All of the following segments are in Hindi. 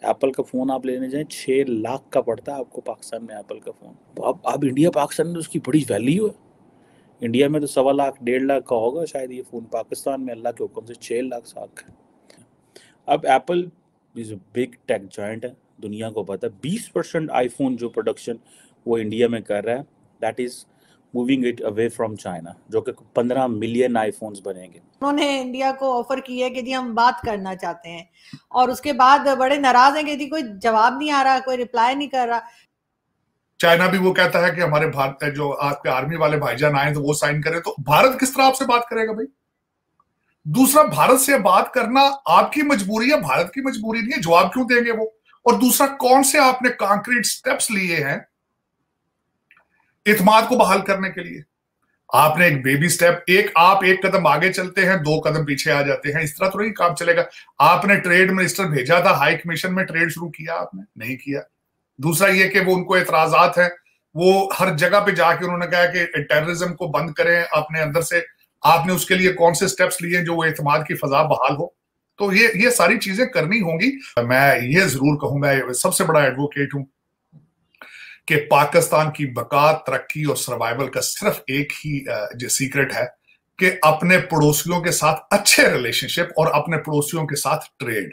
एप्पल का फ़ोन आप लेने जाएँ 6 लाख का पड़ता है आपको पाकिस्तान में एप्पल का फ़ोन। तो अब इंडिया पाकिस्तान में तो उसकी बड़ी वैल्यू है। इंडिया में तो 1.25 लाख 1.5 लाख का होगा शायद ये फ़ोन, पाकिस्तान में अल्लाह के हुक्म से 6 लाख 7 है। अब Apple is a big tech giant है, दुनिया को पता है। 20% आईफ़ोन जो प्रोडक्शन वो इंडिया में कर रहा है, that is moving it away from China, जो कि 15 मिलियन आईफ़ोन्स बनेंगे। उन्होंने इंडिया को ऑफर की है कि जी हम बात करना चाहते हैं, और उसके बाद बड़े नाराज हैं कि जी कोई जवाब नहीं आ रहा, कोई रिप्लाई नहीं कर रहा। चाइना भी वो कहता है कि हमारे भारत जो आपके आर्मी वाले भाईजान आए तो वो साइन करें, तो भारत किस तरह आपसे बात करेगा भाई? दूसरा, भारत से बात करना आपकी मजबूरी है, भारत की मजबूरी नहीं है, जवाब क्यों देंगे वो? और दूसरा, कौन से आपने कॉन्क्रीट स्टेप्स लिए हैं इत्मीनान को बहाल करने के लिए? आपने एक बेबी स्टेप, आप एक कदम आगे चलते हैं, 2 कदम पीछे आ जाते हैं, इस तरह तो नहीं काम चलेगा। आपने ट्रेड मिनिस्टर भेजा था, हाई कमीशन में ट्रेड शुरू किया आपने? नहीं किया। दूसरा ये कि वो उनको एतराजात हैं, वो हर जगह पे जाके उन्होंने कहा कि टेररिज्म को बंद करें अपने अंदर से। आपने उसके लिए कौन से स्टेप्स लिए जो वो एतमाद की फजा बहाल हो? तो ये सारी चीजें करनी होंगी। मैं ये जरूर कहूंगा, सबसे बड़ा एडवोकेट हूं कि पाकिस्तान की बका, तरक्की और सर्वाइवल का सिर्फ एक ही जो सीक्रेट है कि अपने पड़ोसियों के साथ अच्छे रिलेशनशिप और अपने पड़ोसियों के साथ ट्रेड।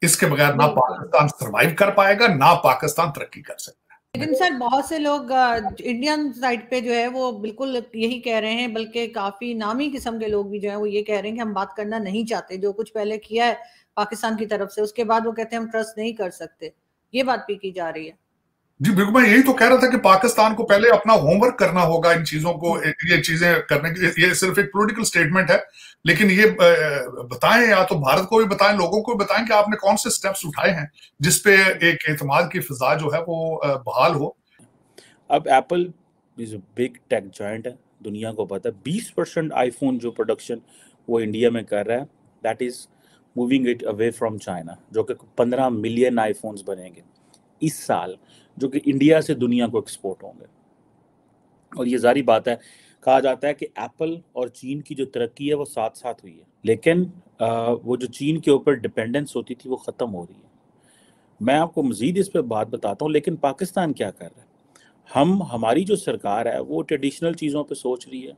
इसके बगैर ना बिल्कुल। पाकिस्तान सर्वाइव कर पाएगा, ना पाकिस्तान तरक्की कर सकता है। लेकिन सर बहुत से लोग इंडियन साइड पे जो है वो बिल्कुल यही कह रहे हैं, बल्कि काफी नामी किस्म के लोग भी जो है वो ये कह रहे हैं कि हम बात करना नहीं चाहते, जो कुछ पहले किया है पाकिस्तान की तरफ से उसके बाद वो कहते हैं हम ट्रस्ट नहीं कर सकते। ये बात भी की जा रही है। जी बिल्कुल, मैं यही तो कह रहा था कि पाकिस्तान को पहले अपना होमवर्क करना होगा इन चीजों को, ये चीजें करने की। ये सिर्फ एक पॉलिटिकल स्टेटमेंट है, लेकिन ये बताएं, या तो भारत को भी बताएं, लोगों को भी बताएं कि आपने कौन से स्टेप्स उठाए हैं जिसपे एक एतमाद की फिजा जो है वो बहाल हो। अब Apple is a big tech giant है, दुनिया को पता है। 20% आईफ़ोन जो प्रोडक्शन वो इंडिया में कर रहा है, that is moving it away from China, जो कि 15 मिलियन आईफ़ोन्स बनेंगे इस साल, जो कि इंडिया से दुनिया को एक्सपोर्ट होंगे। और ये ज़ाहिर बात है, कहा जाता है कि एप्पल और चीन की जो तरक्की है वो साथ साथ हुई है, लेकिन वो जो चीन के ऊपर डिपेंडेंस होती थी वो ख़त्म हो रही है। मैं आपको मज़ीद इस पे बात बताता हूँ, लेकिन पाकिस्तान क्या कर रहा है? हमारी जो सरकार है वो ट्रेडिशनल चीज़ों पे सोच रही है,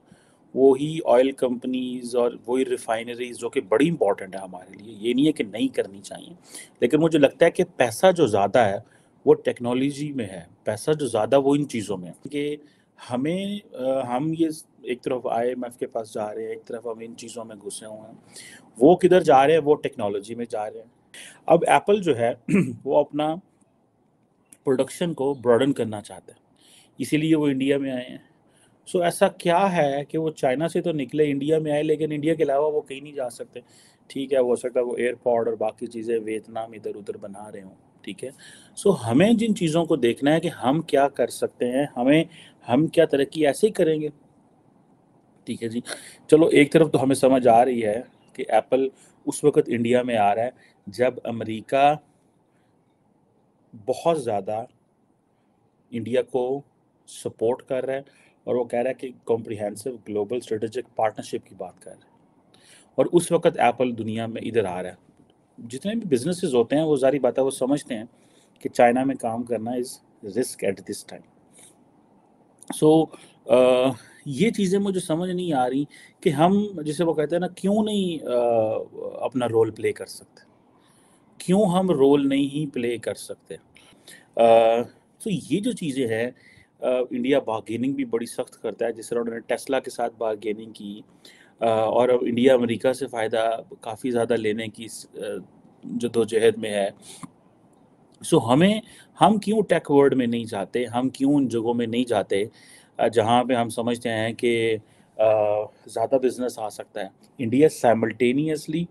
वो ही ऑयल कंपनीज और वही रिफाइनरीज जो कि बड़ी इंपॉर्टेंट है हमारे लिए, ये नहीं है कि नहीं करनी चाहिए, लेकिन मुझे लगता है कि पैसा जो ज़्यादा है वो टेक्नोलॉजी में है, पैसा जो ज़्यादा वो इन चीज़ों में है कि हमें हम ये एक तरफ IMF के पास जा रहे हैं, एक तरफ हम इन चीज़ों में घुसे हुए हैं, वो किधर जा रहे हैं? वो टेक्नोलॉजी में जा रहे हैं। अब एप्पल जो है वो अपना प्रोडक्शन को ब्रॉडन करना चाहता है, इसीलिए वो इंडिया में आए हैं। सो ऐसा क्या है कि वो चाइना से तो निकले, इंडिया में आए, लेकिन इंडिया के अलावा वो कहीं नहीं जा सकते। ठीक है, हो सकता है वो एयरपोर्ट और बाकी चीज़ें वियतनाम इधर उधर बना रहे हों, ठीक है। सो हमें जिन चीज़ों को देखना है कि हम क्या कर सकते हैं, हम क्या तरक्की ऐसे ही करेंगे, ठीक है जी। चलो, एक तरफ तो हमें समझ आ रही है कि एप्पल उस वक्त इंडिया में आ रहा है जब अमेरिका बहुत ज़्यादा इंडिया को सपोर्ट कर रहा है, और वो कह रहा है कि कॉम्प्रिहेंसिव ग्लोबल स्ट्रेटेजिक पार्टनरशिप की बात कर रहा है, और उस वक्त एप्पल दुनिया में इधर आ रहा है। जितने भी बिजनेसेस होते हैं वो सारी बात है, वो समझते हैं कि चाइना में काम करना is risk at this time. So ये चीज़ें मुझे समझ नहीं आ रही कि हम, जैसे वो कहते हैं ना, क्यों नहीं अपना रोल प्ले कर सकते, क्यों हम रोल नहीं प्ले कर सकते। तो ये जो चीज़ें हैं, इंडिया बार्गेनिंग भी बड़ी सख्त करता है, जिस तरह उन्होंने टेस्ला के साथ बार्गेनिंग की, और अब इंडिया अमेरिका से फ़ायदा काफ़ी ज़्यादा लेने की जद्दोजहद में है। सो हम क्यों टेक वर्ल्ड में नहीं जाते, हम क्यों उन जगहों में नहीं जाते जहाँ पे हम समझते हैं कि ज़्यादा बिजनेस आ सकता है। India simultaneously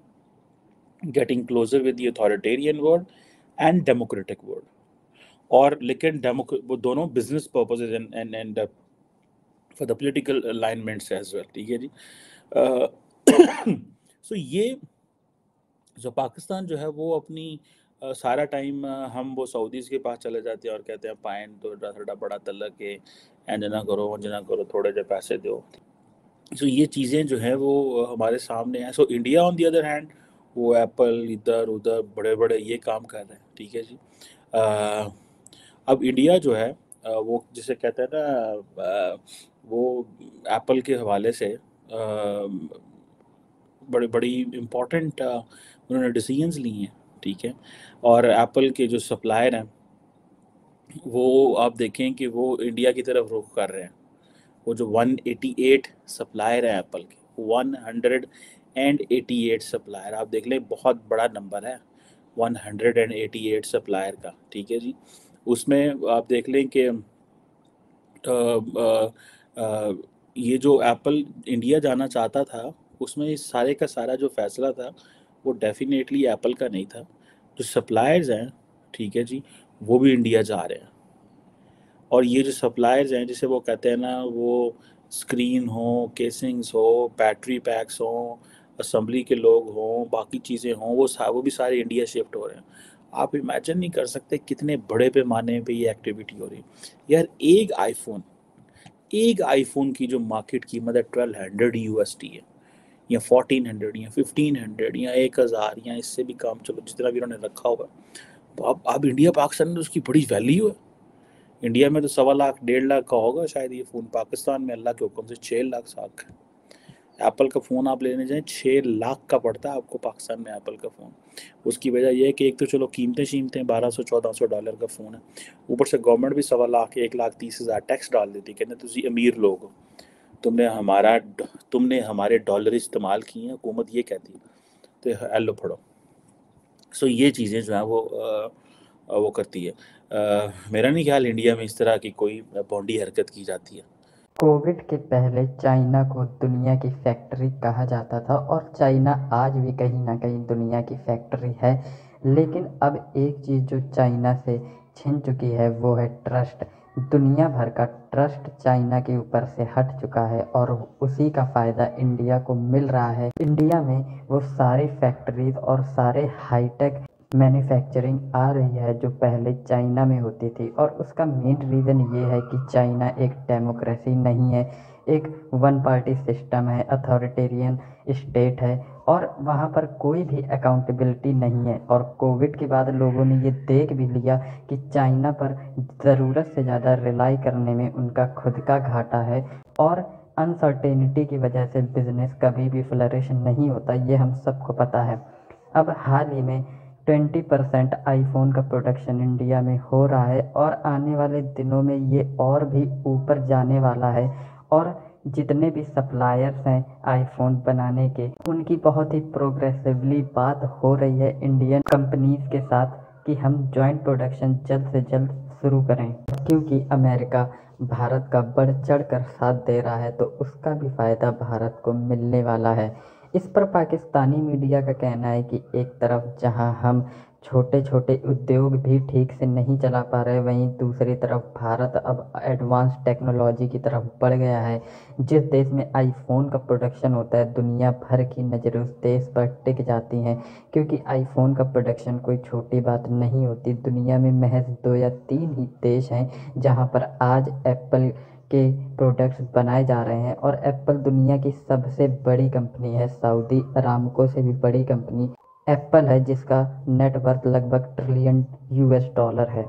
getting closer with the authoritarian world and democratic world, और लेकिन वो दोनों business purposes and for the political alignments as well, ठीक है जी। सो ये जो पाकिस्तान जो है वो अपनी सारा टाइम हम वो सऊदीज़ के पास चले जाते हैं और कहते हैं पाइन तो थोड़ा बड़ा तलक के एंड ना करो वंज ना करो, थोड़े जो पैसे दो। सो ये चीज़ें जो हैं वो हमारे सामने हैं। So India on the other hand वो एप्पल इधर उधर बड़े बड़े ये काम कर रहे हैं, ठीक है जी। अब इंडिया जो है वो जिसे कहते हैं ना वो एप्पल के हवाले से बड़ी बड़ी इम्पोर्टेंट उन्होंने डिसीजंस ली हैं, ठीक है। और एप्पल के जो सप्लायर हैं वो आप देखें कि वो इंडिया की तरफ रुख कर रहे हैं। वो जो 188 सप्लायर हैं एप्पल के, 188 सप्लायर, आप देख लें बहुत बड़ा नंबर है 188 सप्लायर का, ठीक है जी। उसमें आप देख लें कि ये जो एप्पल इंडिया जाना चाहता था उसमें इस सारे का सारा जो फैसला था वो डेफिनेटली एप्पल का नहीं था। जो सप्लायर्स हैं, ठीक है जी, वो भी इंडिया जा रहे हैं। और ये जो सप्लायर्स हैं जिसे वो कहते हैं ना, वो स्क्रीन हो, केसिंग्स हो, बैटरी पैक्स हो, असम्बली के लोग हों, बाकी चीज़ें हों, वो भी सारे इंडिया शिफ्ट हो रहे हैं। आप इमेजिन नहीं कर सकते कितने बड़े पैमाने पे ये एक्टिविटी हो रही है यार। एक आईफोन की जो मार्केट कीमत है 1200 USD है, या 1400 या 1500 या 1000 या इससे भी कम, चलो जितना भी उन्होंने रखा होगा। तो अब इंडिया पाकिस्तान में उसकी बड़ी वैल्यू है। इंडिया में तो 1.25 1.5 का होगा शायद ये फ़ोन, पाकिस्तान में अल्लाह के हुक्म से 6 लाख 7 का। एप्पल का फ़ोन आप लेने जाएं 6 लाख का पड़ता है आपको पाकिस्तान में एप्पल का फ़ोन। उसकी वजह यह है कि एक तो चलो कीमतें 1200-1400 डॉलर का फ़ोन है, ऊपर से गवर्नमेंट भी 1.25 1,30,000 टैक्स डाल देती है, कहते तुझी अमीर लोग हो, तुमने हमारे डॉलर इस्तेमाल किए हैं, हुकूमत ये कहती है। तो एलो पढ़ो। सो ये चीज़ें जो हैं वो करती है। मेरा नहीं ख्याल इंडिया में इस तरह की कोई बॉन्डी हरकत की जाती है। कोविड के पहले चाइना को दुनिया की फैक्ट्री कहा जाता था और चाइना आज भी कहीं ना कहीं दुनिया की फैक्ट्री है। लेकिन अब एक चीज़ जो चाइना से छिन चुकी है वो है ट्रस्ट। दुनिया भर का ट्रस्ट चाइना के ऊपर से हट चुका है और उसी का फ़ायदा इंडिया को मिल रहा है। इंडिया में वो सारी फैक्ट्रीज और सारे हाईटेक मैन्युफैक्चरिंग आ रही है जो पहले चाइना में होती थी। और उसका मेन रीज़न ये है कि चाइना एक डेमोक्रेसी नहीं है, एक वन पार्टी सिस्टम है, अथॉरिटेरियन स्टेट है और वहाँ पर कोई भी अकाउंटेबिलिटी नहीं है। और कोविड के बाद लोगों ने ये देख भी लिया कि चाइना पर ज़रूरत से ज़्यादा रिलाई करने में उनका खुद का घाटा है और अनसर्टेनिटी की वजह से बिजनेस कभी भी फ्लरिश नहीं होता, ये हम सबको पता है। अब हाल ही में 20% आईफोन का प्रोडक्शन इंडिया में हो रहा है और आने वाले दिनों में ये और भी ऊपर जाने वाला है। और जितने भी सप्लायर्स हैं आईफोन बनाने के, उनकी बहुत ही प्रोग्रेसिवली बात हो रही है इंडियन कंपनीज के साथ कि हम जॉइंट प्रोडक्शन जल्द से जल्द शुरू करें, क्योंकि अमेरिका भारत का बढ़ चढ़ कर साथ दे रहा है तो उसका भी फ़ायदा भारत को मिलने वाला है। इस पर पाकिस्तानी मीडिया का कहना है कि एक तरफ जहां हम छोटे छोटे उद्योग भी ठीक से नहीं चला पा रहे, वहीं दूसरी तरफ भारत अब एडवांस टेक्नोलॉजी की तरफ बढ़ गया है। जिस देश में आईफोन का प्रोडक्शन होता है दुनिया भर की नज़रें उस देश पर टिक जाती हैं, क्योंकि आईफोन का प्रोडक्शन कोई छोटी बात नहीं होती। दुनिया में महज 2 या 3 ही देश हैं जहां पर आज एप्पल के प्रोडक्ट्स बनाए जा रहे हैं और एप्पल दुनिया की सबसे बड़ी कंपनी है। सऊदी अरामको से भी बड़ी कंपनी एप्पल है जिसका नेटवर्थ लगभग $1 ट्रिलियन है।